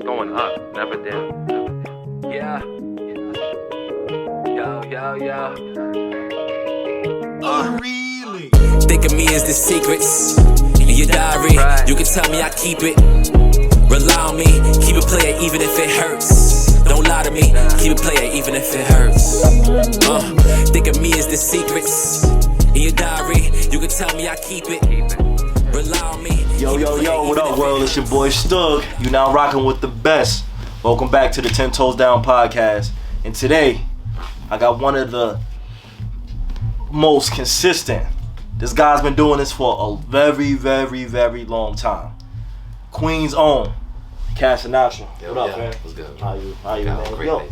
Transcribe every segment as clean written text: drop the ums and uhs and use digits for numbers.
going up, never down. Yeah. Yo. Really? Think of me as the secrets in your diary. Right. You can tell me I keep it. Rely on me, keep it player even if it hurts. Don't lie to me, keep it player even if it hurts. Think of me as the secrets in your diary. You can tell me I keep it. Rely on me. Yo, what up, world? It's your boy Stug. You now rocking with the best. Welcome back to the 10 Toes Down podcast. And today, I got one of the most consistent. This guy's been doing this for a very, very, very long time. Queen's own, Inatra. What up, man? What's good? How you, man? Great,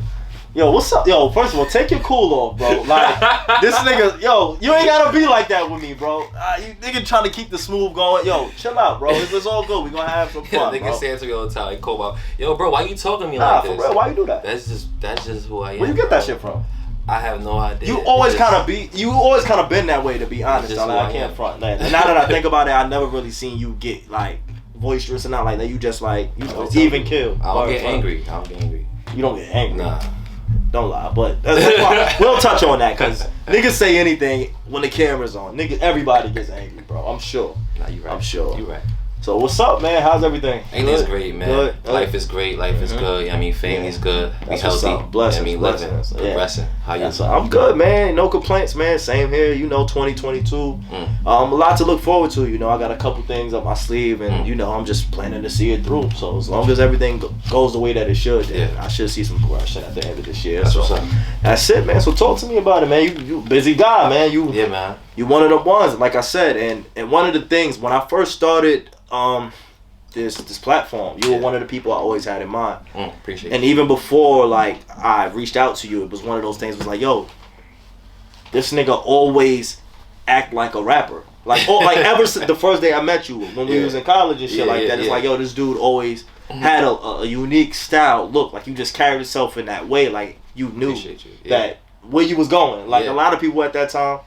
Yo, what's up? Yo, first of all, take your cool off, bro. Like, this nigga, yo, you ain't gotta be like that with me, bro. You nigga trying to keep the smooth going. Yo, chill out, bro. It's all good. We gonna have some fun, Nigga bro. say to me all the time, he call about, yo, bro, why you talking to me Nah, like for this? real, why you do that? That's just who I am. Where you get that shit from? I have no idea. You always kind of been that way, to be honest. just Like, who I I can't am. front that. And now that I think about it, I never really seen you get like boisterous and not like that. You just like even kill. I don't get angry. You don't get angry. Nah. Don't lie, but that's why we'll touch on that because niggas say anything when the camera's on. Niggas, everybody gets angry, bro. I'm sure. Nah, you right. I'm sure. You right. So what's up, man? How's everything? Everything's great, man. Good. Life is great. Life is good. I mean, family's good. We That's what's healthy. up. Blessings, I mean, blessings. living, progressing. How you? So I'm good, man. No complaints, man. Same here. 2022. A lot to look forward to. I got a couple things up my sleeve, and I'm just planning to see it through. So as long as everything goes the way that it should, then I should see some progression at the end of this year. That's so what's up. that's it, man. So talk to me about it, man. You busy guy, man. Yeah, man. You one of the ones, like I said, and one of the things when I first started this platform, you were one of the people I always had in mind. Appreciate And it. even before like I reached out to you, it was one of those things. It was like, yo, this nigga always act like a rapper. Like ever since the first day I met you when we was in college and shit that. It's like, yo, this dude always had a unique style look. Like you just carried yourself in that way. Like you knew that where you was going. Like a lot of people at that time.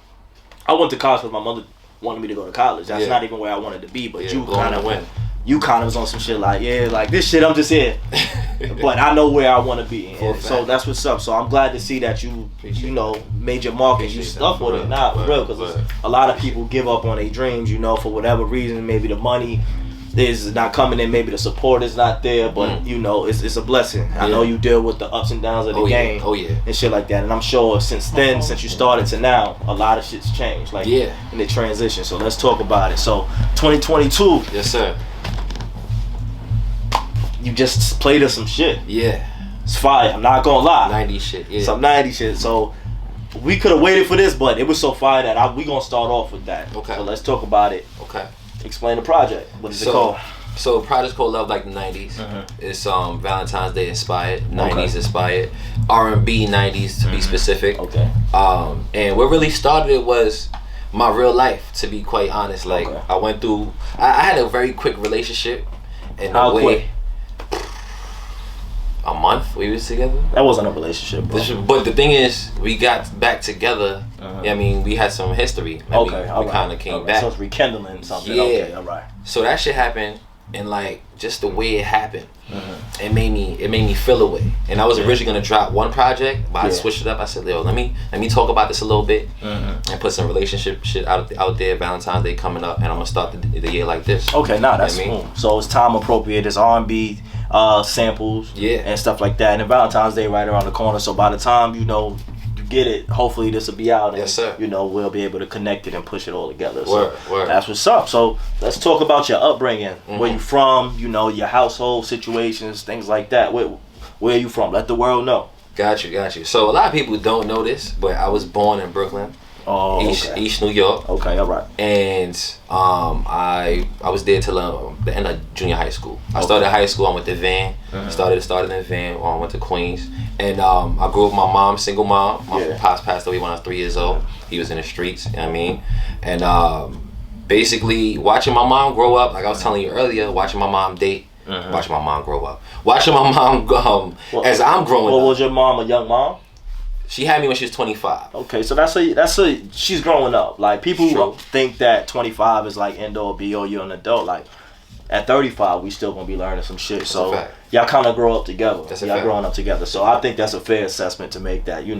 I went to college because my mother wanted me to go to college. That's not even where I wanted to be. But you kind of went. You kind of was on some shit like, like this shit, I'm just here. But I know where I want to be. And so that's what's up. So I'm glad to see that you made your mark and you stuck with it. Nah, for real. Because a lot of people give up on their dreams, for whatever reason. Maybe the money is not coming in. Maybe the support is not there. But, it's a blessing. I know you deal with the ups and downs of the game. And shit like that. And I'm sure since then, since you started to now, a lot of shit's changed. Like in the transition. So let's talk about it. So 2022. Yes, sir. You just played us some shit. Yeah. It's fire. I'm not gonna lie. 90s shit. Yeah. Some 90s shit. So we could have waited for this, but it was so fire that we gonna start off with that. Okay. So let's talk about it. Okay. Explain the project. What is it called? So project's called Love Like the 90s. It's Valentine's Day inspired, 90s inspired, R&B 90s to be specific. Okay. And what really started it was my real life, to be quite honest. Like I went through, I had a very quick relationship. And how quick? A month we was together. That wasn't a relationship, bro. But the thing is, we got back together. I mean, we had some history. We kind of came back. So it's rekindling something. Yeah. Okay, all right. So that shit happened, and like just the way it happened, it made me feel away. And I was originally gonna drop one project, but I switched it up. I said, "Yo, let me talk about this a little bit, and put some relationship shit out there. Valentine's Day coming up, and I'm gonna start the year like this." Okay, that's cool. So it's time appropriate. It's R&B samples, and stuff like that. And Valentine's Day right around the corner. So by the time you get it, hopefully this will be out, and yes, sir. We'll be able to connect it and push it all together. Word. That's what's up. So let's talk about your upbringing. Where you from? Your household situations, things like that. Where are you from? Let the world know. Got you. So a lot of people don't know this, but I was born in Brooklyn. East New York. Okay, all right. And I was there till the end of junior high school. I started high school. I went to Van. Started in the Van. I went to Queens. And I grew up with my mom, single mom. My pops passed away when I was 3 years old. He was in the streets. You know what I mean? And basically watching my mom grow up, like I was telling you earlier, watching my mom date, watching my mom grow up, watching my mom as I'm growing up. Was your mom a young mom? She had me when she was 25. Okay, so she's growing up. Like people think that 25 is like end all be all, you're an adult. Like at 35, we still gonna be learning some shit. That's So a fact. y'all kind of grow up together. That's a y'all fact. growing up together. So I think that's a fair assessment to make. That you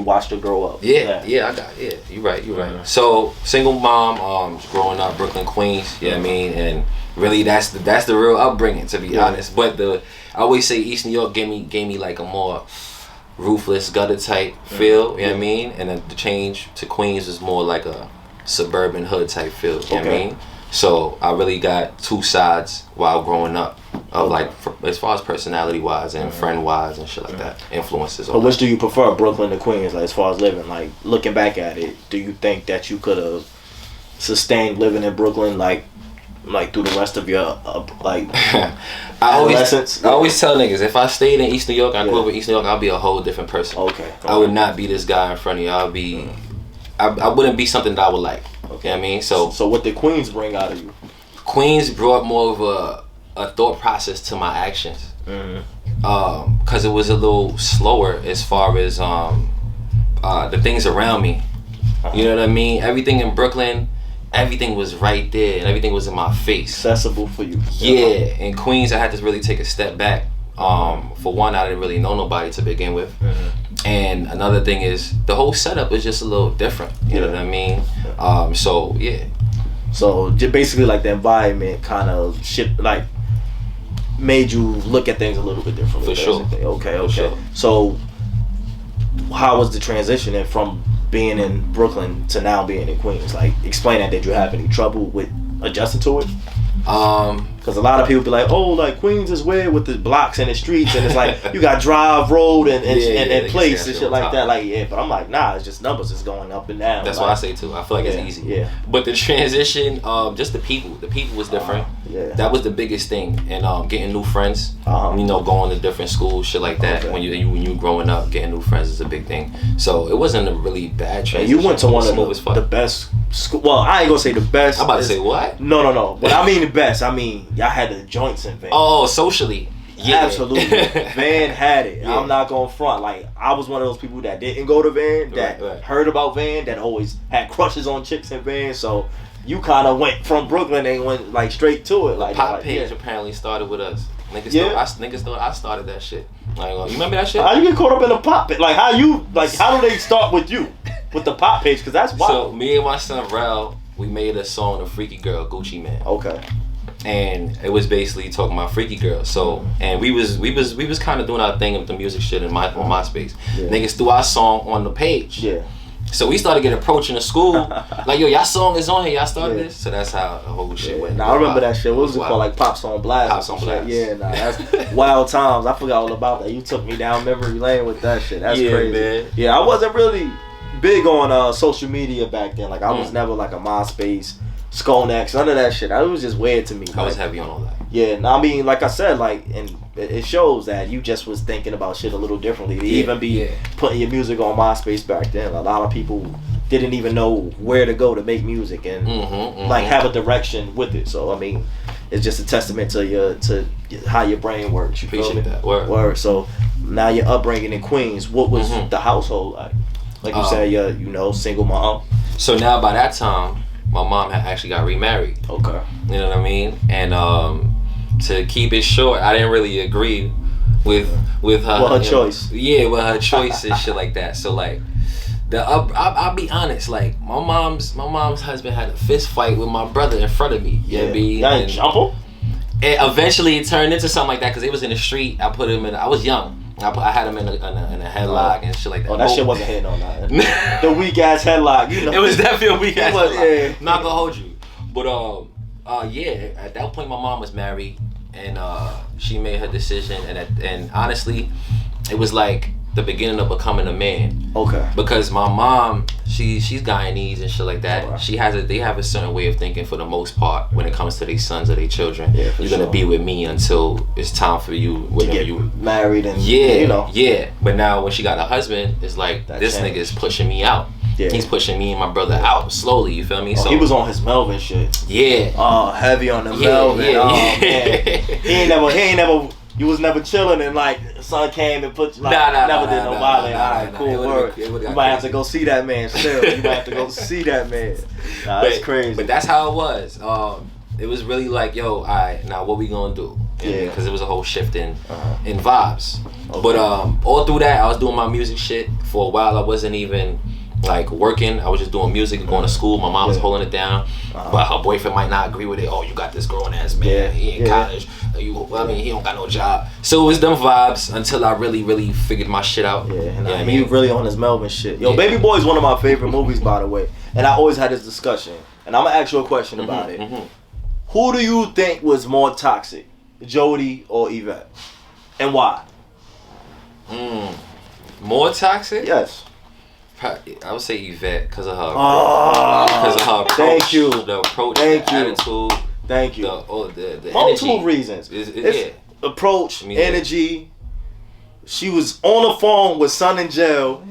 watched her grow up. Yeah, I got it. Yeah, you're right. Mhm. So single mom, growing up Brooklyn, Queens. Yeah, I mean, and really that's the real upbringing, to be honest. But I always say East New York gave me like a more ruthless gutter type feel. You know what I mean? And then the change to Queens was more like a suburban hood type feel. You know what I mean? So I really got two sides while growing up, of like as far as personality wise and friend wise and shit like that, influences. So which do you prefer, Brooklyn to Queens? Like as far as living, like looking back at it, do you think that you could have sustained living in Brooklyn like through the rest of your adolescence? I always tell niggas, if I stayed in East New York, I grew up in East New York, I'll be a whole different person. Okay. I would not be this guy in front of you. I'll be, I wouldn't be something that I would like. Okay. You know what I mean? So what did Queens bring out of you? Queens brought more of a thought process to my actions. Cause it was a little slower as far as the things around me. You know what I mean? Everything in Brooklyn, everything was right there and everything was in my face. Accessible for you. Yeah, in Queens I had to really take a step back. For one, I didn't really know nobody to begin with. And another thing is the whole setup is just a little different. You know what I mean? So yeah. So just basically like the environment kind of shit like made you look at things a little bit differently. For sure. Okay. For sure. So how was the transition then from being in Brooklyn to now being in Queens? Like explain that. Did you have any trouble with adjusting to it? Because a lot of people be like, oh, like Queens is weird with the blocks and the streets, and it's like you got Drive Road and place and shit like that. Like but I'm like, nah, it's just numbers. It's going up and down. That's like, what I say too. I feel like it's easy. Yeah. But the transition, just the people was different. That was the biggest thing, and getting new friends. Going to different schools, shit like that. Okay. When you growing up, getting new friends is a big thing. So it wasn't a really bad transition. You went to one of the the best school. Well, I ain't gonna say the best. I'm about to say what? No. But I mean the best. I mean y'all had the joints in Van. Oh, socially. Yeah. Absolutely. Van had it. Yeah. I'm not going front. Like I was one of those people that didn't go to Van, that heard about Van, that always had crushes on chicks in Van. So you kind of went from Brooklyn and went like straight to it. Like Pop page apparently started with us. Niggas thought I started that shit. Like, you remember that shit? How you get caught up in the pop page? Like how do they start with you with the pop page? Because that's wild. So me and my son Rel, we made a song, "A Freaky Girl," Gucci Man. Okay. And it was basically talking about freaky girls. So and we was kind of doing our thing with the music shit on MySpace. Niggas threw our song on the page. Yeah. So we started getting approached in the school, like, yo, y'all song is on here, y'all started this. So that's how the whole shit went. Now I remember that shit. What was it called? Like Pops on Blast. Pops on Blast. Yeah, nah, that's wild times. I forgot all about that. You took me down memory lane with that shit. That's crazy. Man. Yeah, I wasn't really big on social media back then. Like I was never like a MySpace, Skonex, none of that shit. It was just weird to me. I was heavy on all that. Yeah, and I mean, like I said, like, and it shows that you just was thinking about shit a little differently. To even be putting your music on MySpace back then, a lot of people didn't even know where to go to make music and like have a direction with it. So I mean, it's just a testament to how your brain works. You appreciate feel me? That word. Word. So now your upbringing in Queens, what was the household like? Like you said, you're single mom. So now by that time, my mom had actually got remarried. Okay. You know what I mean? And to keep it short, I didn't really agree with her. With her choice. Yeah, with her choice and shit like that. So like, I'll be honest. Like my mom's husband had a fist fight with my brother in front of me. Yeah. Y'all didn't jump him? And eventually it turned into something like that because it was in the street. I put him in. I was young. I had him in a headlock and shit like that. Oh, that shit wasn't hitting on nothing. The weak ass headlock, you know. It was definitely a weak ass headlock. Yeah. Not gonna hold you. But at that point my mom was married and she made her decision and honestly, it was like the beginning of becoming a man. Okay. Because my mom, she's Guyanese and shit like that. Right. They have a certain way of thinking for the most part when it comes to their sons or their children. Yeah, you're gonna be with me until it's time for you to get married and Yeah. But now when she got a husband, it's like this nigga is pushing me out. Yeah. He's pushing me and my brother out slowly, you feel me? So he was on his Melvin shit. Yeah. Oh, heavy on the Melvin. Man. He ain't never you was never chilling and like son came and put never did no violence. Alright, cool word. You might have to go see that man still. You might have to go see that man. Nah, that's crazy. But that's how it was. it was really like, yo, alright, now what we gonna do? Yeah. Because it was a whole shift in vibes. Okay. But all through that, I was doing my music shit for a while. I wasn't even like working. I was just doing music and going to school. My mom was holding it down, but her boyfriend might not agree with it. Oh, you got this grown ass man. He in college. He don't got no job. So it was them vibes until I really, really figured my shit out. Yeah, and he really on his Melvin shit. Yo, Baby Boy is one of my favorite movies, by the way. And I always had this discussion. And I'm gonna ask you a question about it. Who do you think was more toxic, Jody or Yvette, and why? More toxic? Yes. I would say Yvette because of her. Because of her approach. Thank you. The approach, Thank the you. attitude. Thank you. The multiple energy. reasons. It's approach, I mean, energy. She was on the phone with son in jail,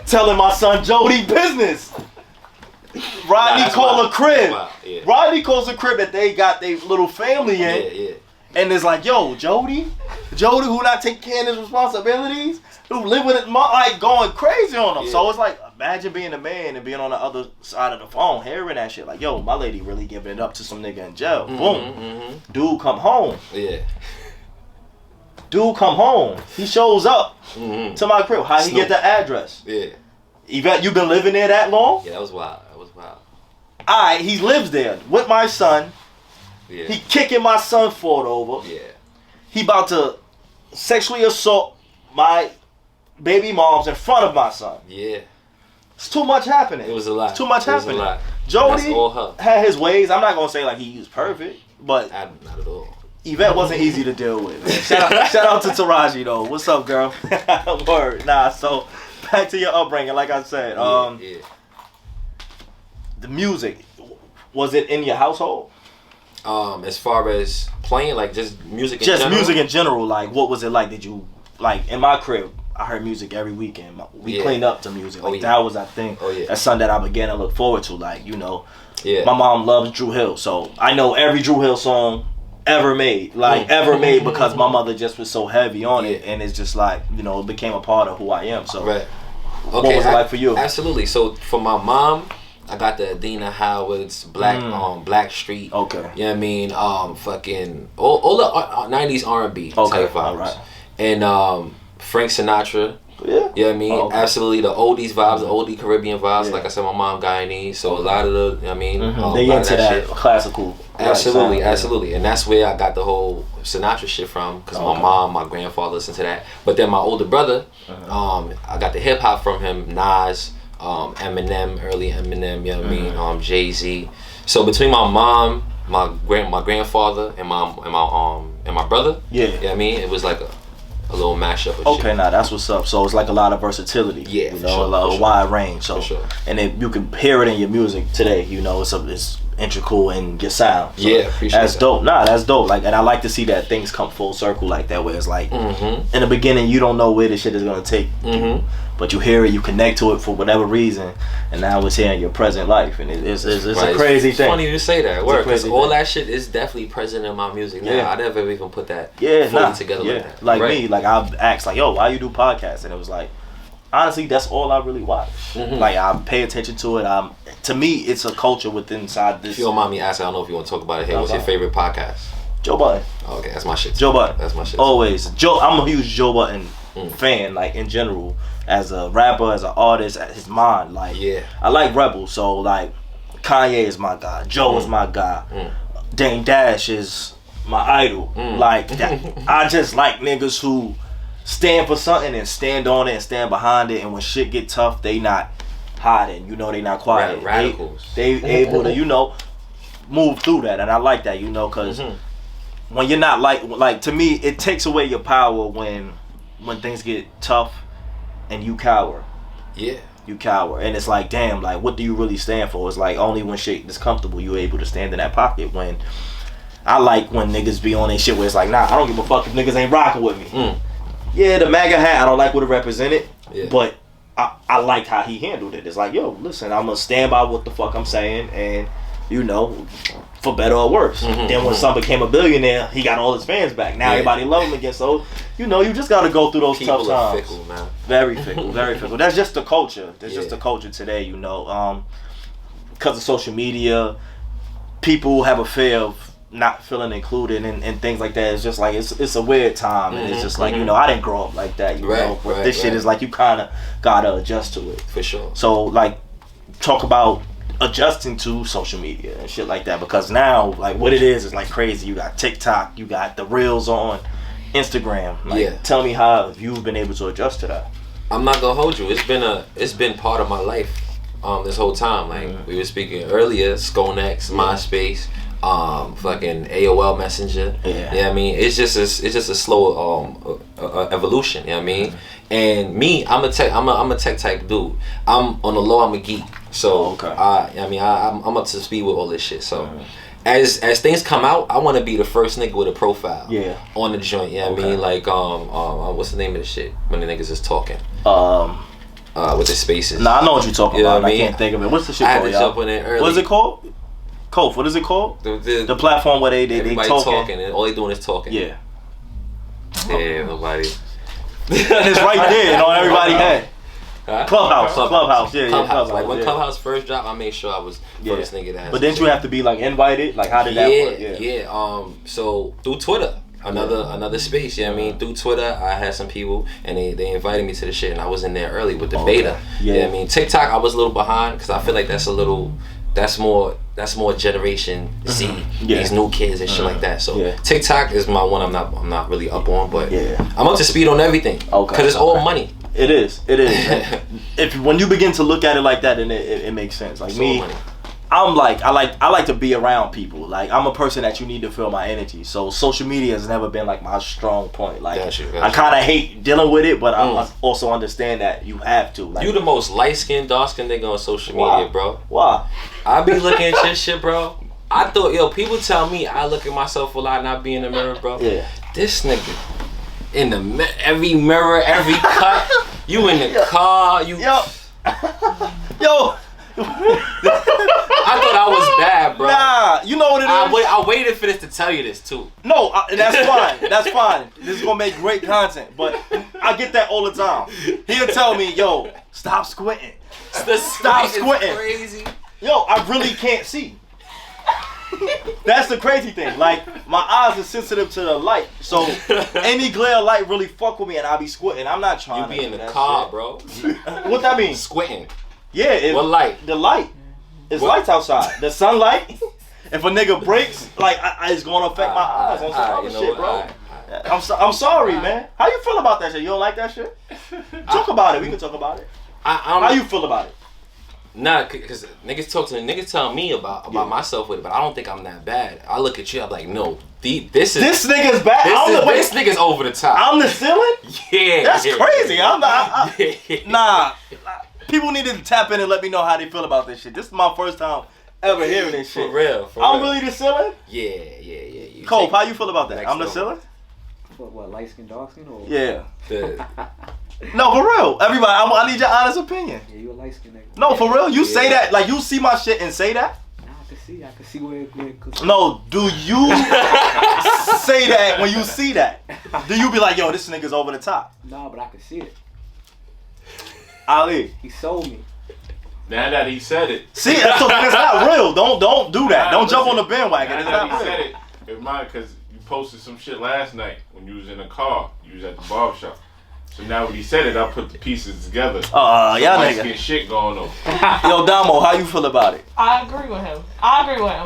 telling my son Jody business. Rodney called a crib. Yeah. Rodney calls a crib that they got their little family in. Yeah. And it's like, yo, Jody who not taking care of his responsibilities, who live with it, like going crazy on him. Yeah. So it's like, imagine being a man and being on the other side of the phone, hearing that shit. Like, yo, my lady really giving it up to some nigga in jail. Boom. Dude come home. Yeah. Dude come home. He shows up to my crib. How he get the address? Yeah. Yvette, you been living there that long? Yeah, that was wild. Alright, he lives there with my son. Yeah. He kicking my son Ford over. Yeah. He about to sexually assault my baby moms in front of my son. Yeah. It's too much happening. It was a lot. It's too much happening. Was a lot. Jody had his ways. I'm not gonna say like he was perfect, but not at all. Yvette wasn't easy to deal with. Shout out to Taraji though. What's up, girl? Word. Nah. So back to your upbringing. Like I said, the music, was it in your household? As far as playing, like just music in just general? music in general, like what was it like? Did you, like in my crib, I heard music every weekend. We cleaned up to music. Like that was that thing. That's something that I began to look forward to. Like, you know, my mom loves Drew Hill, so I know every Drew Hill song ever made. Like ever made, because my mother just was so heavy on it, and it's just like, you know, it became a part of who I am. So what was it like for you? Absolutely. So for my mom, I got the Adina Howard's Black Street. Okay. You know what I mean? Fucking all the 90s R&B type vibes. Right. And Frank Sinatra. Yeah. You know what I mean? Absolutely. The oldies vibes, the oldie Caribbean vibes. Like I said, my mom Guyanese, so a lot of the, you know what I mean? They into that classical. Absolutely, absolutely. And that's where I got the whole Sinatra shit from, because my mom, my grandfather listened to that. But then my older brother, I got the hip hop from him, Nas, Eminem, early Eminem, you know what I mean? Jay-Z. So between my mom, my grandfather, and my brother, you know what I mean? It was like a little mashup of shit. Now that's what's up. So it's like a lot of versatility. Yeah, you know, a wide range. So and then you can hear it in your music today. You know, it's integral in your sound. So appreciate that's that. dope. Nah, that's dope. Like, and I like to see that things come full circle like that, where it's like in the beginning you don't know where this shit is gonna take you, but you hear it, you connect to it for whatever reason, and now it's here in your present life, and it's a crazy thing. It's funny you say that. Word, because all that shit is definitely present in my music now. I never even put that fully together like that. Like me, like I asked, like, yo, why you do podcasts? And it was like, honestly, that's all I really watch. Like, I pay attention to it. To me, it's a culture within inside this. If you don't mind me asking, I don't know if you want to talk about it here. What's your favorite podcast? Joe Budden. Oh, okay, that's my shit. Joe Budden. That's my shit. Always. I'm a huge Joe Budden fan, like in general, as a rapper, as an artist, at his mind. Like, I like Rebel, so like Kanye is my guy, Joe is my guy, Dame Dash is my idol. Like that, I just like niggas who stand for something and stand on it and stand behind it, and when shit get tough, they not hiding. You know, they not quiet. Radicals. They able to, you know, move through that, and I like that, you know, because when you're not like to me, it takes away your power when things get tough and you cower. You cower, and it's like, damn, like what do you really stand for? It's like only when shit is comfortable you able to stand in that pocket. When I like when niggas be on their shit where it's like, nah, I don't give a fuck if niggas ain't rocking with me. Yeah, the MAGA hat, I don't like what it represented, but I liked how he handled it. It's like, yo, listen, I'm gonna stand by what the fuck I'm saying, and you know, for better or worse. Then when son became a billionaire, he got all his fans back. Now everybody love him again. So, you know, you just gotta go through those People tough times. Are fickle, man. Very fickle, very fickle. That's just the culture. That's just the culture today, you know. Because of social media, people have a fear of not feeling included and things like that. It's just like it's a weird time, and it's just like I didn't grow up like that, you know. But this shit is like you kind of gotta adjust to it for sure. So like, talk about adjusting to social media and shit like that, because now like what it is like crazy. You got TikTok, you got the reels on Instagram. Like, tell me how you've been able to adjust to that. I'm not gonna hold you. It's been part of my life this whole time. Like we were speaking earlier, Skonex, MySpace. Fucking AOL Messenger. Yeah, I mean, it's just a slow evolution. You know what I mean? And me, I'm a tech type dude. I'm on the low. I'm a geek. So I'm up to speed with all this shit. So as things come out, I want to be the first nigga with a profile. On the joint. You know what I mean? Like what's the name of the shit when the niggas is talking? With the spaces. Nah, I know what you're talking about. I can't think of it. What's the shit called? I had to jump on it early. What is it called? Kof, what is it called? The platform where they talking and all they doing is talking. Yeah, nobody. It's right there and on everybody's head. Clubhouse. Yeah, Clubhouse. Like when Clubhouse first dropped, I made sure I was first nigga that has. But didn't you have to be like invited? Like how did that work? Yeah. So through Twitter, another space. You know what I mean? Through Twitter, I had some people and they invited me to the shit, and I was in there early with the beta. Yeah. You know what I mean? TikTok, I was a little behind because I feel like that's more generation Z, these new kids and shit like that. So TikTok is my one I'm not really up on, but I'm up to speed on everything. Because it's all money. It is. When you begin to look at it like that, then it makes sense. Like me, I'm like I like to be around people. Like I'm a person that you need to feel my energy. So social media has never been like my strong point. Like I kind of hate dealing with it, but I also understand that you have to. Like, you the most light skinned, dark skinned nigga on social media, bro. Why? I be looking at your shit, bro. I thought, people tell me I look at myself a lot, not be in the mirror, bro. Yeah. This nigga in every mirror, every cut. You in the car, you. Yo. I thought I was bad, bro. Nah, you know what it is? I waited for this to tell you this too. No, that's fine. That's fine. This is gonna make great content, but I get that all the time. He'll tell me, yo, stop squinting. Stop squinting. Crazy. Yo, I really can't see. That's the crazy thing. Like, my eyes are sensitive to the light, so any glare of light really fuck with me, and I be squinting. I'm not trying. You be in the car, shit, bro. What that mean? Squinting. Yeah. What light? The light. It's lights outside. The sunlight. If a nigga breaks, like, it's gonna affect my eyes on some other shit, bro. I'm sorry, man. How you feel about that shit? You don't like that shit? Talk about it. We can talk about it. How you feel about it? Nah, cause niggas tell me about myself with it, but I don't think I'm that bad. I look at you, I'm like, no, this nigga's bad. This nigga's over the top. I'm the ceiling. Yeah, that's crazy. I'm not. Nah, people need to tap in and let me know how they feel about this shit. This is my first time ever hearing this shit. For real. I'm really the ceiling. Yeah. Cope, how you feel about that? I'm the ceiling. What, light skin, dark skin, or yeah. No, for real. Everybody, I need your honest opinion. Yeah, you a light skin nigga. No, for real. You say that, like you see my shit and say that. Nah, I can see where it goes. No, do you say that when you see that? Do you be like, yo, this nigga's over the top? Nah, but I can see it. Ali, he sold me. Now that he said it. See, that's not real. Don't do that. Don't jump on the bandwagon. It's not real. He said it. It might, because you posted some shit last night when you was in the car. You was at the barbershop. So now when he said it, I put the pieces together. Y'all nigga. Get shit going on. Yo, Damo, how you feel about it? I agree with him.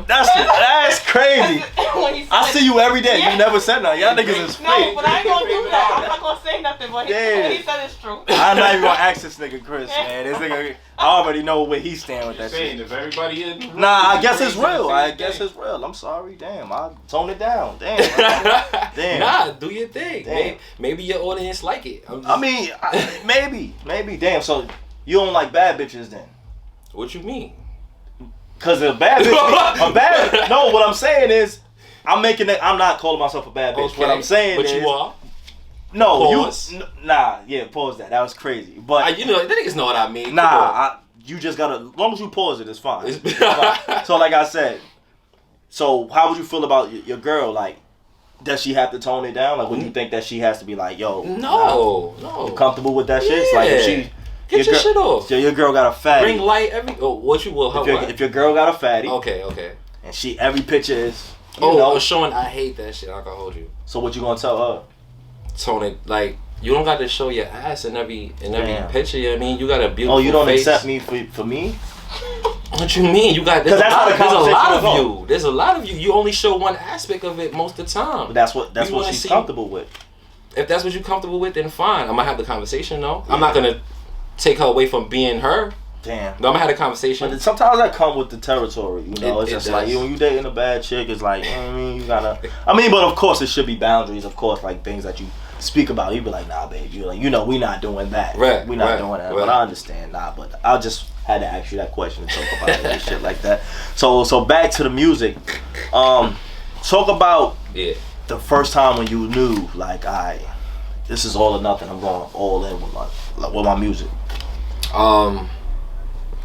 That's crazy. I see you every day. You never said nothing. Y'all niggas is fake. No, but I ain't gonna do that. I'm not gonna say nothing, but he said it's true. I'm not even gonna ask this nigga Chris, man. This nigga, I already know where he stand with that shit. If everybody is I guess it's real. It's real. I'm sorry. Damn, I tone it down. Damn. Nah, do your thing. Maybe your audience like it. I mean, maybe. Damn. So you don't like bad bitches then? What you mean? Cause a bad bitch, no. What I'm saying is, I'm not calling myself a bad bitch. Okay, what I'm saying is, you are. No, pause. Pause that. That was crazy. But the niggas know what I mean. You just gotta. As long as you pause it, it's fine. It's fine. So like I said, so how would you feel about your girl? Like, does she have to tone it down? Like, would you think that she has to be like, yo, no, you comfortable with that shit? It's like if she. Get your shit off. So your girl got a fatty. Bring light every. If your girl got a fatty. Okay. and every picture is. You know, showing. I hate that shit. I can hold you. So what you gonna tell her? Tony, like you don't got to show your ass in every picture. You know what I mean? You got a beautiful. Oh, you don't face. accept me for me? What you mean? You got there's a lot of you. you. There's a lot of you. You only show one aspect of it most of the time. But that's what she's comfortable with. If that's what you're comfortable with, then fine. I'm gonna have the conversation though. Yeah. I'm not gonna take her away from being her. Damn. No, I'm gonna have a conversation. But sometimes that come with the territory, you know. It's just like when you dating a bad chick, it's like, you know what I mean, you gotta. I mean, but of course it should be boundaries. Of course, like things that you speak about, you be like, nah, babe, you like, you know, we not doing that. Right. We not doing that. Right. But I understand, but I just had to ask you that question and talk about it and shit like that. So back to the music. Talk about the first time when you knew, like, this is all or nothing. I'm going all in with my music.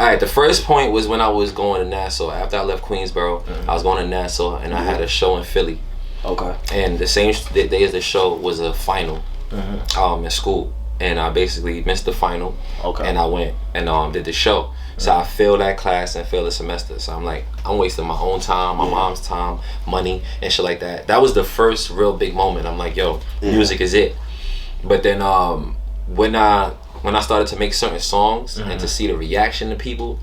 Alright, the first point was when I was going to Nassau. After I left Queensboro, I was going to Nassau and I had a show in Philly. Okay. And the same day as the show was a final in school. And I basically missed the final. Okay. And I went and did the show. So I failed that class and failed the semester. So I'm like, I'm wasting my own time, my mom's time, money, and shit like that. That was the first real big moment. I'm like, yo, music is it. But then when I started to make certain songs and to see the reaction of people,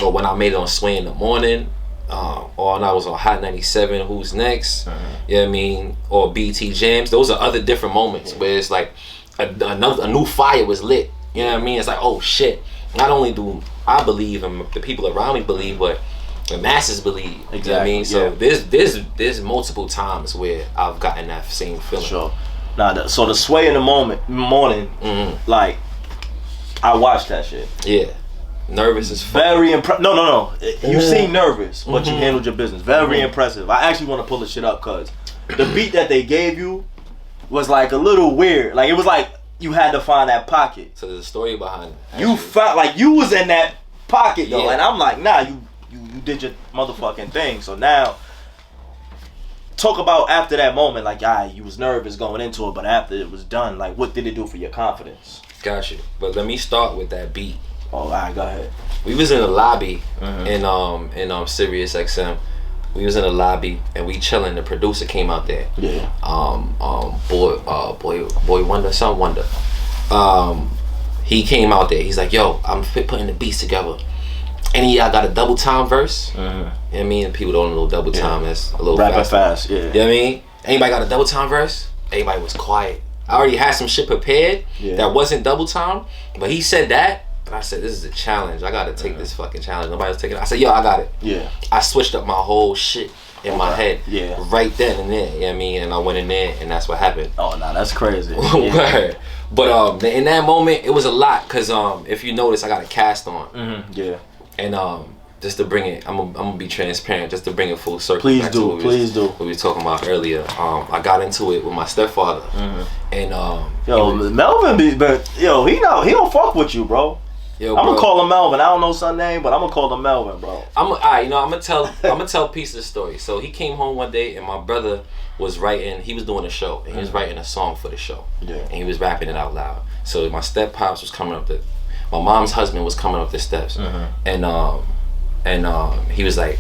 or when I made it on Sway in the Morning, or when I was on Hot 97, Who's Next, you know what I mean, or BT Jams, those are other different moments where it's like a new fire was lit, you know what I mean? It's like, oh shit, not only do I believe and the people around me believe, but the masses believe, you know what I mean? So there's multiple times where I've gotten that same feeling. Sure. Now, so the Sway in the Morning, like, I watched that shit. Yeah. Nervous as fuck. Very impressive. No. You seem nervous, but you handled your business. Very impressive. I actually want to pull this shit up because the beat that they gave you was like a little weird. Like, it was like you had to find that pocket. So there's a story behind it. Actually. You found, like, you was in that pocket though. And I'm like, nah, you did your motherfucking thing. So now, talk about after that moment, like, you was nervous going into it, but after it was done, like, what did it do for your confidence? Got you. But let me start with that beat. Oh, all right, go ahead. We was in the lobby in Sirius XM. We was in the lobby and we chilling. The producer came out there. Yeah. Boy Wonder, Son Wonder. He came out there. He's like, yo, I'm putting the beats together. Any of y'all got a double time verse? You know what I mean? People don't know double time. That's a little fast. Yeah. You know what I mean? Anybody got a double time verse? Everybody was quiet. I already had some shit prepared that wasn't double time, but he said that, and I said, this is a challenge. I gotta take this fucking challenge. Nobody was taking it. I said, yo, I got it. Yeah. I switched up my whole shit in my head. Yeah. Right then and there. You know what I mean? And I went in there, and that's what happened. Oh, no, that's crazy. But in that moment, it was a lot, because if you notice, I got a cast on. Yeah. And just to bring it, I'm gonna be transparent, just to bring it full circle. Please do. What we were talking about earlier. I got into it with my stepfather, and Melvin, he don't fuck with you, bro. Yo, I'm gonna call him Melvin. I don't know son name, but I'm gonna call him Melvin, bro. I'm gonna tell a piece of the story. So he came home one day, and my brother was writing. He was doing a show, and he was writing a song for the show. Yeah. And he was rapping it out loud. So my step pops was coming up my mom's husband was coming up the steps, and he was like,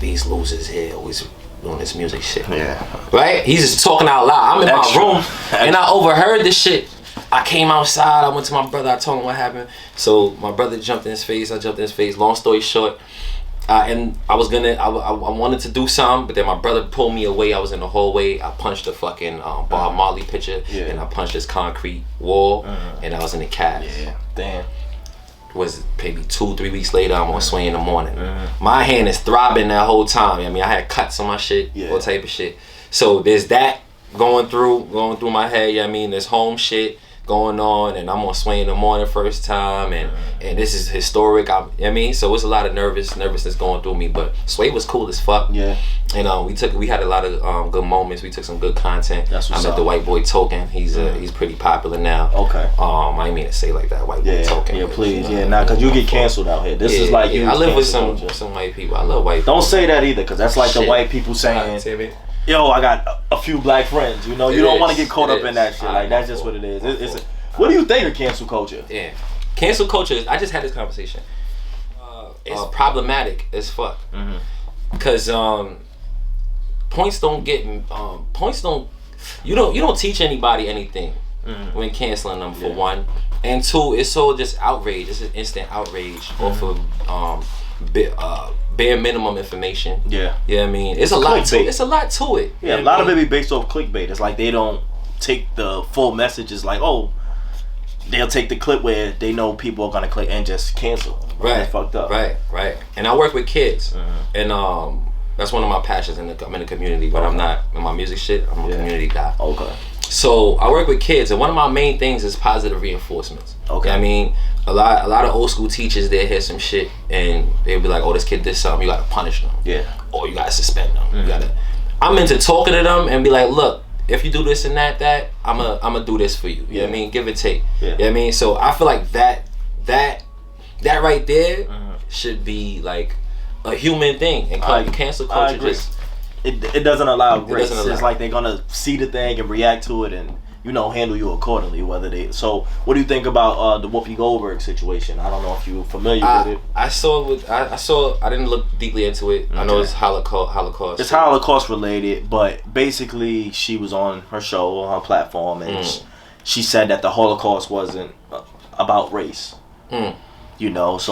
these losers here always doing this music shit. Yeah. Right? He's just talking out loud. I'm in my room and I overheard this shit. I came outside, I went to my brother, I told him what happened. So my brother jumped in his face, I jumped in his face. Long story short, and I wanted to do something, but then my brother pulled me away. I was in the hallway. I punched a fucking Bob Marley picture, and I punched this concrete wall, and I was in the cast. Yeah, damn. Was maybe 2-3 weeks later, I'm on Sway in the Morning. My hand is throbbing that whole time. I mean, I had cuts on my shit, all type of shit. So there's that going through my head. You know what I mean, there's home shit going on, and I'm on Sway in the Morning first time, and this is historic. You know what I mean, so it's a lot of nervousness going through me. But Sway was cool as fuck. Yeah. And we had a lot of good moments. We took some good content. I met the white boy Token. He's pretty popular now. Okay. I didn't mean to say like that, white boy Token. Yeah, please. Cause you get canceled out here. This is like I live with some white people. I love white people. Don't say that either, cause that's like the white people saying, yo, I got a few black friends. You know, you don't want to get caught up in that shit. Like, that's just what it is. What do you think of cancel culture? Yeah, cancel culture. I just had this conversation. It's problematic as fuck. Cause points don't you don't teach anybody anything when canceling them, for one, and two, it's so just outrage. It's an instant outrage off of bare minimum information. Yeah, you know what I mean, it's a lot to it. It's a lot to it. Yeah, a lot of it be based off clickbait. It's like they don't take the full messages. Like, oh, they'll take the clip where they know people are gonna click and just cancel. Right, that's fucked up. Right. And I work with kids, and that's one of my passions. I'm in the community, but I'm not in my music shit. I'm a community guy. Okay. So I work with kids, and one of my main things is positive reinforcements. Okay. I mean, a lot of old school teachers, they hear some shit and they'll be like, "Oh, this kid did something. You gotta punish them. Yeah. Or you gotta suspend them. You gotta." I'm into talking to them and be like, "Look, if you do this and that, I'ma do this for you. You know what I mean? Give and take. Yeah. You know what I mean? So I feel like that right there should be like a human thing. And cancel culture just it doesn't allow grace. It's like they're gonna see the thing and react to it and handle you accordingly. So what do you think about the Whoopi Goldberg situation? I don't know if you're familiar with it. I didn't look deeply into it. Okay. I know it's Holocaust. It's Holocaust related, but basically she was on her show, on her platform, and she said that the Holocaust wasn't about race. So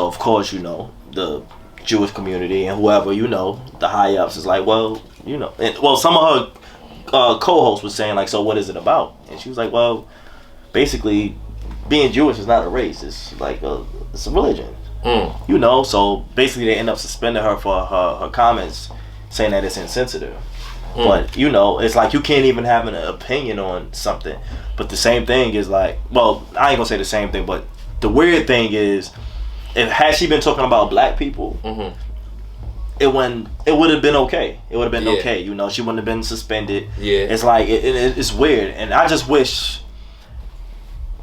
of course the Jewish community and whoever the high ups is like, well, some of her co-host was saying like, so what is it about? And she was like, well, basically being Jewish is not a race, it's like it's a religion. So basically they end up suspending her for her comments, saying that it's insensitive. But it's like you can't even have an opinion on something. But the same thing is like, well, I ain't gonna say the same thing, but the weird thing is, had she been talking about black people, it would have been okay. It would have been okay. She wouldn't have been suspended. Yeah. It's like it's weird, and I just wish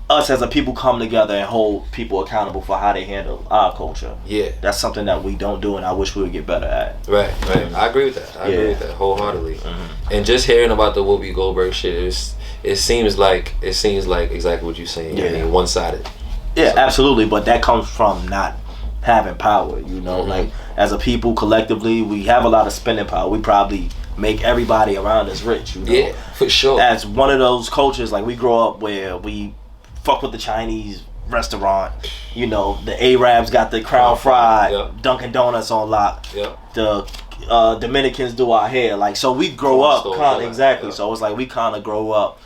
us as a people come together and hold people accountable for how they handle our culture. Yeah. That's something that we don't do, and I wish we would get better at. Right. I agree with that. I agree with that wholeheartedly. And just hearing about the Whoopi Goldberg shit, it seems like exactly what you're saying. Yeah. I mean, one-sided. Yeah, absolutely. But that comes from not having power. Like as a people collectively, we have a lot of spending power. We probably make everybody around us rich. Yeah, for sure. As one of those cultures, like we grow up where we fuck with the Chinese restaurant. The Arabs got the Crown Fried, Dunkin' Donuts on lock. Yeah. The Dominicans do our hair. Like, so we grow up kind of exactly. Yeah. So it's like we kind of grow up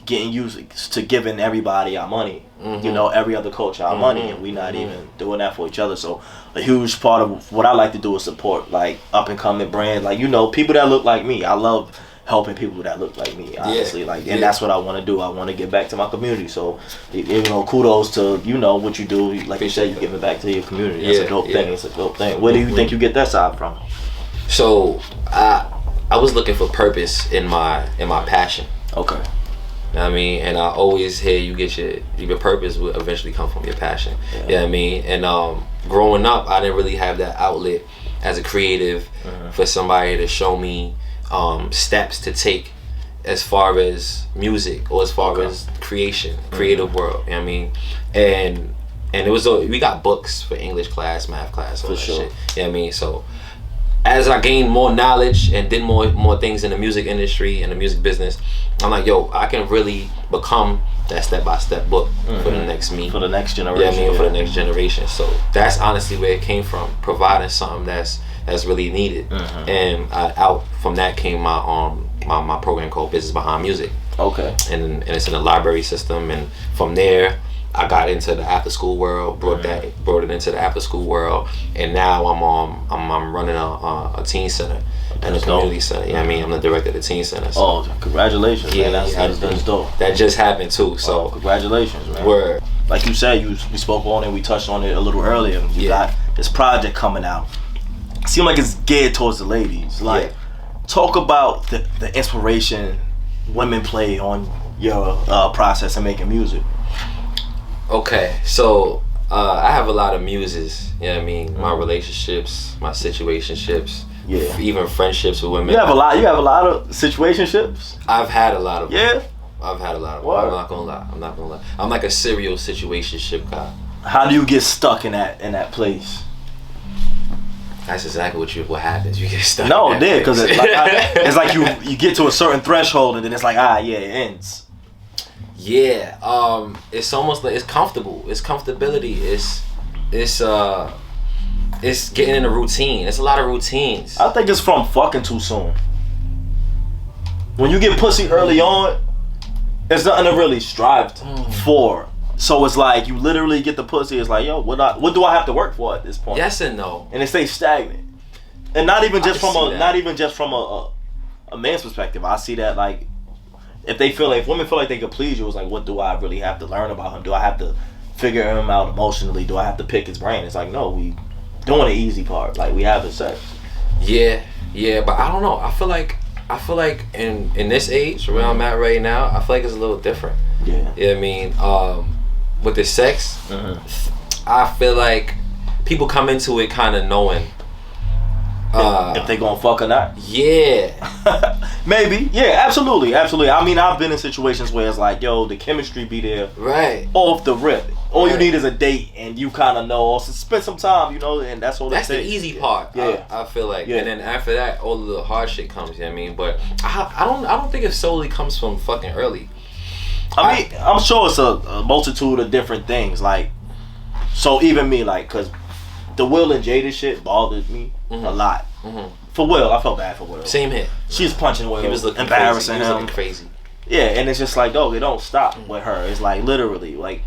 getting used to giving everybody our money. Every other culture our money, and we not even doing that for each other. So a huge part of what I like to do is support like up and coming brands, like people that look like me. I love helping people that look like me, honestly. And that's what I want to do. I want to give back to my community. So kudos to what you do. Like you said, you give it back to your community. That's a dope thing. It's a dope thing. Where do you think you get that side from? So I was looking for purpose in my passion. Okay. You know what I mean? And I always hear your purpose will eventually come from your passion. Yeah. You know what I mean? And growing up, I didn't really have that outlet as a creative for somebody to show me steps to take as far as music or as far as creative world. You know what I mean? And it was we got books for English class, math class, all that shit. You know what I mean? So as I gained more knowledge and did more things in the music industry and the music business, I'm like, yo, I can really become that step-by-step book for the next me. For the next generation. Yeah, for the next generation. So that's honestly where it came from, providing something that's really needed. And out from that came my program called Business Behind Music. Okay. And it's in the library system, and from there I got into the after school world, brought it into the after school world, and now I'm running a teen center and a community center. You know what I mean? I'm the director of the teen center. So. Congratulations, man. That's dope. That just happened too. So congratulations, man. Word. Like you said, we spoke on it, we touched on it a little earlier. You got this project coming out. Seems like it's geared towards the ladies. Like, talk about the inspiration women play on your process of making music. Okay, so I have a lot of muses, you know what I mean? My relationships, my situationships, even friendships with women. You have a lot of situationships? I've had a lot of them. Yeah? I've had a lot of them. I'm not gonna lie. I'm like a serial situationship guy. How do you get stuck in that place? That's exactly what happens. You get stuck. No, it did, because it's like you get to a certain threshold and then it's like, it ends. Yeah, it's almost like it's comfortable. It's comfortability. It's getting in a routine. It's a lot of routines. I think it's from fucking too soon. When you get pussy early on, it's nothing to really strive for. So it's like you literally get the pussy. It's like, yo, what do I have to work for at this point? Yes and no. And it stays stagnant. And not even just from a man's perspective. I see that like if women feel like they could please you, it's like, what do I really have to learn about him? Do I have to figure him out emotionally? Do I have to pick his brain? It's like, no, we doing the easy part. Like we having sex. Yeah, but I don't know. I feel like in this age where I'm at right now, I feel like it's a little different. Yeah. You know what I mean? With the sex, I feel like people come into it kind of knowing if they gonna fuck or not. Yeah. Maybe. Yeah, absolutely. I mean, I've been in situations where it's like, yo, the chemistry be there. Right. Off the rip. All you need is a date and you kind of know, so spend some time, and that's all that's the easy part. Yeah. I feel like. Yeah. And then after that, all of the hard shit comes, you know what I mean? But I don't think it solely comes from fucking early. I mean, I'm sure it's a multitude of different things. Like, so even me, like, because the Will and Jada shit bothered me a lot. For Will, I felt bad for Will. Same here. She was punching Will. He was looking embarrassing crazy. He was him. looking crazy. Yeah, and it's just like, dog, it don't stop with her. It's like, literally, like,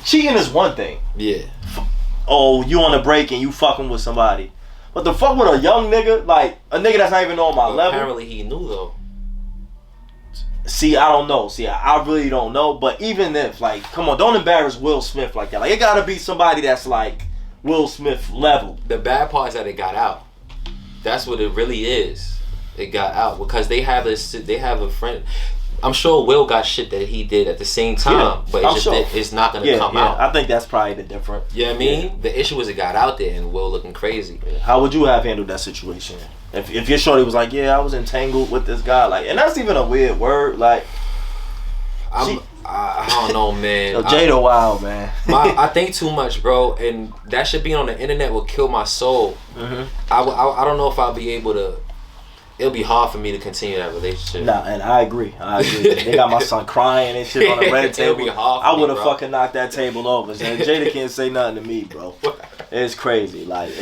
cheating is one thing. Yeah. Oh, you on a break and you fucking with somebody. But the fuck with a young nigga, like, a nigga that's not even on my level. Apparently he knew, though. See, I don't know. I really don't know. But even if, like, come on, don't embarrass Will Smith like that. Like, it gotta be somebody that's like Will Smith level. The bad part is that it got out. That's what it really is. It got out because they have a friend. I'm sure Will got shit that he did at the same time, but it's not gonna come out. I think that's probably the difference. You know what I mean? The issue was it got out there and Will looking crazy. How would you have handled that situation? If your shorty was like, yeah, I was entangled with this guy, like, and that's even a weird word, like. I don't know, man. Yo, Jada wild, man. I think too much, bro, and that shit being on the internet will kill my soul. I don't know if I'll be able to. It'll be hard for me to continue that relationship. Nah, and I agree. They got my son crying and shit on the red table. It'll be hard for I would have me, fucking knocked that table over. So Jada can't say nothing to me, bro. It's crazy. Like,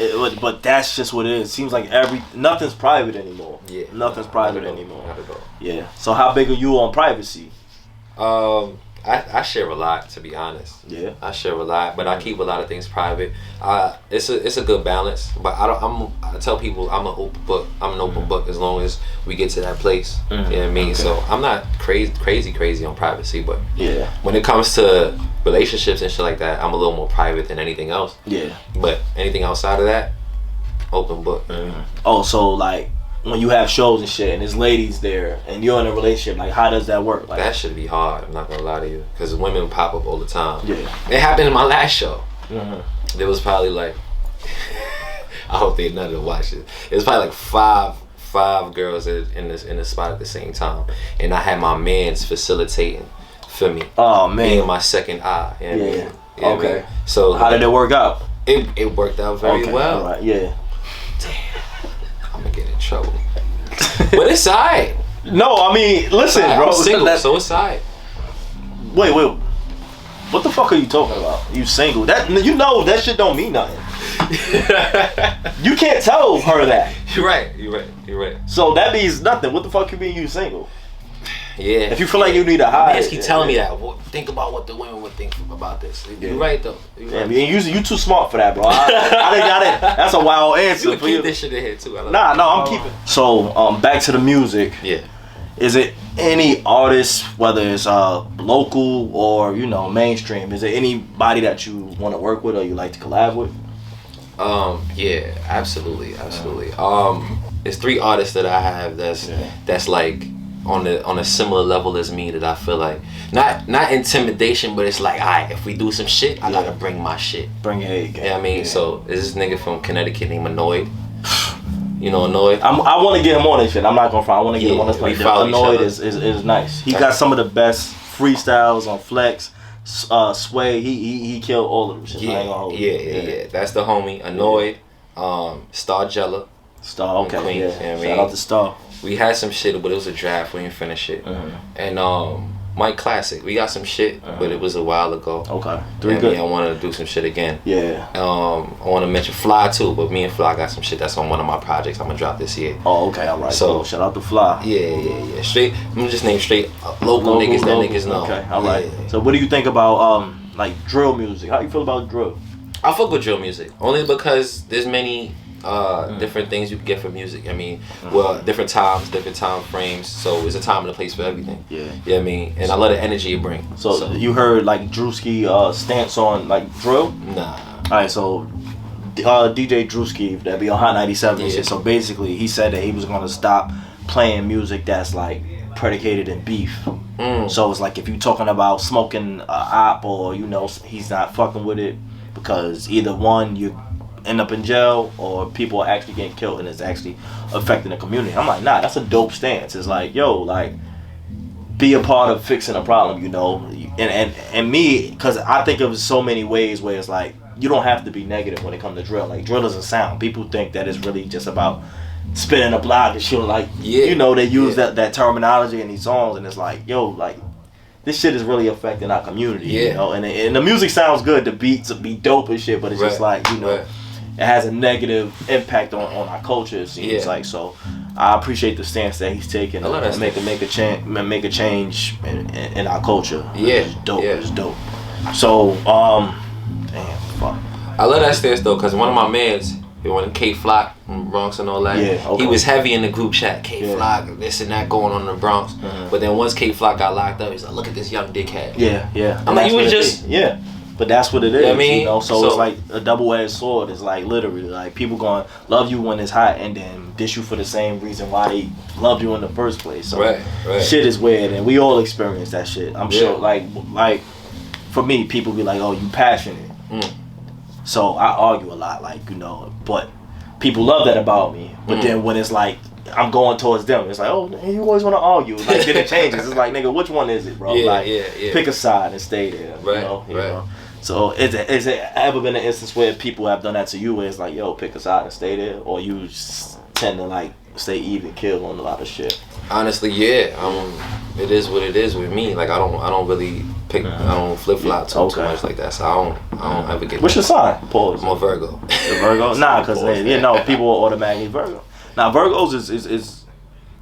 but that's just what it is. Seems like nothing's private anymore. Yeah. Nothing's private anymore. Not at all. Yeah. So how big are you on privacy? I share a lot, to be honest. Yeah. I share a lot, but I keep a lot of things private. It's a good balance, but I tell people I'm an open book. I'm an open book as long as we get to that place. You know what I mean? Okay. So I'm not crazy on privacy, but when it comes to relationships and shit like that, I'm a little more private than anything else. Yeah. But anything outside of that, open book. Oh, so like when you have shows and shit and there's ladies there and you're in a relationship, like how does that work? Like, that should be hard, I'm not gonna lie to you, because women pop up all the time. Yeah. It happened in my last show. There was probably like I hope they none of them watch it. It was probably like five girls in the spot at the same time, and I had my mans facilitating for me. Oh man, being my second eye. You know what I mean? You know what I mean? So how did it work out? It worked out very well. Right. Yeah. Damn, I'm gonna get in trouble. But it's alright. No, I mean, listen, bro. I'm single, so it's alright. Wait. What the fuck are you talking about? You single? That shit don't mean nothing. You can't tell her that. You're right. So that means nothing. What the fuck you mean you single? Yeah. If you feel like you need to hide, keep telling me that. Well, think about what the women would think about this. You're right though. Yeah, you too smart for that, bro. I didn't. That's a wild answer. You can keep this shit in here too. I'm keeping. So back to the music. Yeah. Is it any artist, whether it's local or mainstream? Is there anybody that you want to work with or you like to collab with? Yeah, absolutely. It's 3 artists that I have that's like on a similar level as me, that I feel like not intimidation, but it's like, alright, if we do some shit, I gotta bring my shit. Bring your A game. You know what I mean? Yeah. So there's this nigga from Connecticut named Annoyed. You know Annoyed? I want to get him on this shit. I'm not gonna front. I want to get him on this. Like, Annoyed is nice. He got some of the best freestyles on Flex. Sway, he killed all of them shit. Yeah. That's the homie. Annoyed. Star Jella. Star, okay, Queens, yeah. you know what I mean? Shout out to Star. We had some shit, but it was a draft. We didn't finish it. And Mike Classic. We got some shit, but it was a while ago. Okay. Three good. I want to do some shit again. Yeah. I want to mention Fly too, but me and Fly got some shit that's on one of my projects I'm gonna drop this year. Oh, okay, all right. So shout out to Fly. Yeah. Straight. I'm gonna just name straight local niggas that niggas know. Okay, all right. Yeah. So what do you think about like drill music? How you feel about drill? I fuck with drill music only because there's many different things you can get from music. I mean, well, different times, different time frames. So it's a time and a place for everything. Yeah. You know what I mean? And I love the energy it brings. So you heard like Drewski stance on like drill? Nah. Alright, so DJ Drewski that be on Hot 97 and shit. So basically he said that he was gonna stop playing music that's like predicated in beef. So it's like if you talking about smoking a op or he's not fucking with it because either one you end up in jail or people are actually getting killed and it's actually affecting the community. I'm like, nah, that's a dope stance. It's like, yo, like be a part of fixing a problem, and me, because I think of so many ways where it's like you don't have to be negative when it comes to drill. Like drill doesn't sound. People think that it's really just about spinning a block and shit. Like they use that terminology in these songs, and it's like, yo, like this shit is really affecting our community. And the music sounds good. The beats be dope and shit, but it's just like it has a negative impact on our culture. It seems like so. I appreciate the stance that he's taking and make a change in our culture. It's dope. It's dope. So damn, fuck. I love that stance though, cause one of my mans, when K Flock from Bronx and all that, he was heavy in the group chat. K Flock, this and that going on in the Bronx. But then once K Flock got locked up, he's like, look at this young dickhead. Yeah. I'm like, you was just But that's what it is, I mean, So it's like a double-edged sword. It's like literally like people gonna love you when it's hot and then dish you for the same reason why they loved you in the first place. So shit is weird, and we all experience that shit. I'm sure. Like for me, people be like, "Oh, you passionate." So I argue a lot, but people love that about me. But then when it's like I'm going towards them, it's like, oh, you always want to argue. Like then it changes. It's like, nigga, which one is it, bro? Pick a side and stay there. You know? So is it ever been an instance where people have done that to you where it's like, yo, pick a side and stay there, or you just tend to like stay even kill on a lot of shit? Honestly, it is what it is with me. Like I don't really pick. I don't flip flop too much like that. So I don't ever get. What's your sign? Pause. I'm a Virgo. The Virgo? Nah, because people are automatically Virgo. Now Virgos is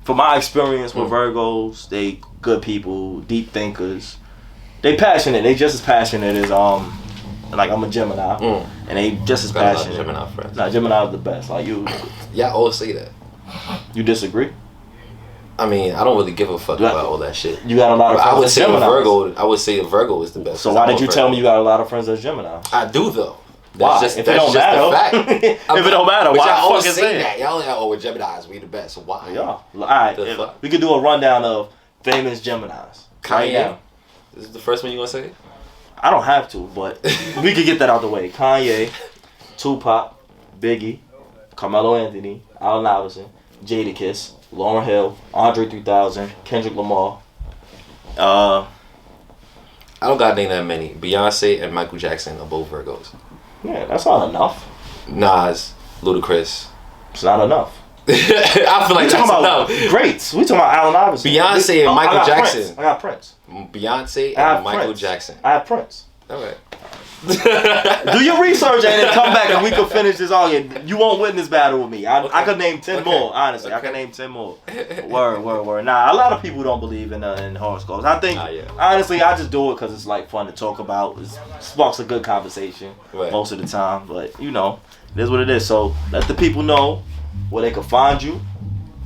from my experience with Virgos, they good people, deep thinkers. They passionate. They just as passionate as like I'm a Gemini, and they just as passionate. Gemini friends. Nah, Gemini is the best. Like you. Yeah, I always say that. You disagree? I mean, I don't really give a fuck about all that shit. You got a lot of friends. I would say a Virgo is the best. So why did you tell me you got a lot of friends as Gemini? I do though. Why? If it don't matter, if it don't matter, why y'all always fucking say that? Y'all like, oh, with Geminis, we the best. So why? Yeah. All right. We could do a rundown of famous Geminis. Kanye. Right, this is the first one you gonna say? I don't have to, but we could get that out the way. Kanye, Tupac, Biggie, Carmelo Anthony, Allen Iverson, Jadakiss, Lauryn Hill, Andre 3000, Kendrick Lamar. I don't got name that many. Beyonce and Michael Jackson are both Virgos. Yeah, that's not enough. Nas, Ludacris. It's not enough. I feel like that's enough. Greats. We talking about Allen Iverson. Beyonce and Michael Jackson. Prince. I got Prince. Beyonce and Michael Jackson. I have Prince. All right. Do your research and then come back and we can finish this argument. You won't win this battle with me. I could name 10 more, honestly. I could name 10 more. Word. Nah, a lot of people don't believe in horoscopes. I think, honestly, I just do it because it's like fun to talk about. It sparks a good conversation most of the time. But, it is what it is. So let the people know where they can find you,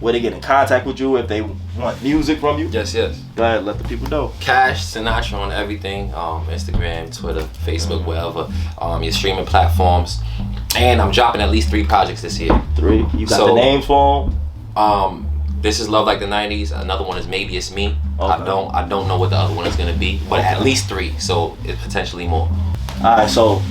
where they get in contact with you if they want music from you. Yes. Go ahead, let the people know. Cash Sinatra on everything, Instagram, Twitter, Facebook, wherever, your streaming platforms. And I'm dropping at least 3 projects this year. 3? You got the names for them? This is Love Like the 90's. Another one is Maybe It's Me. Okay. I don't know what the other one is gonna be, but at least 3, so it's potentially more. Alright, so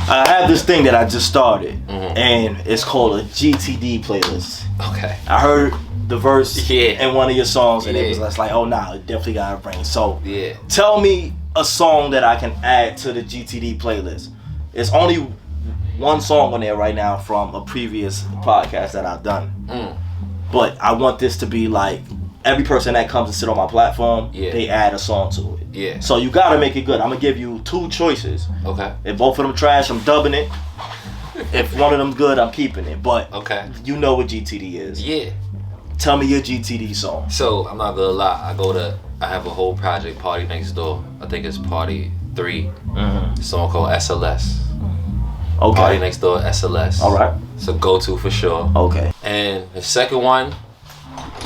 I have this thing that I just started, and it's called a GTD playlist. Okay. I heard the verse in one of your songs, and it was just like, oh nah, it definitely gotta bring. So tell me a song that I can add to the GTD playlist. It's only one song on there right now from a previous podcast that I've done. But I want this to be like every person that comes and sit on my platform, they add a song to it. Yeah. So you gotta make it good. I'm gonna give you 2 choices. Okay. If both of them trash, I'm dubbing it. If one of them's good, I'm keeping it. But you know what GTD is. Yeah. Tell me your GTD song. So I'm not gonna lie. I have a whole project, Party Next Door. I think it's Party 3. A song called SLS. Okay. Party Next Door, SLS. All right. It's a go-to for sure. Okay. And the second one,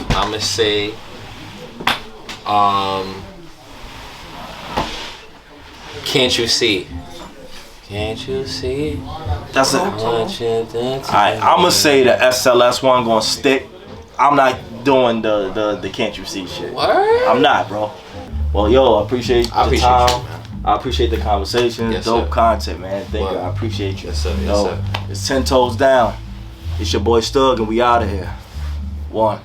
I'm gonna say, Can't You See? Can't you see? That's it. Alright, I'm gonna say the SLS one gonna stick. I'm not doing the Can't You See shit. What? I'm not, bro. Well, yo, I appreciate the time. You, man. I appreciate the conversation. Yes, dope sir. content, man. Thank you. I appreciate you. Yes, sir. Yes, Yo, sir. it's 10 toes down. It's your boy Stug, and we out of here. 1.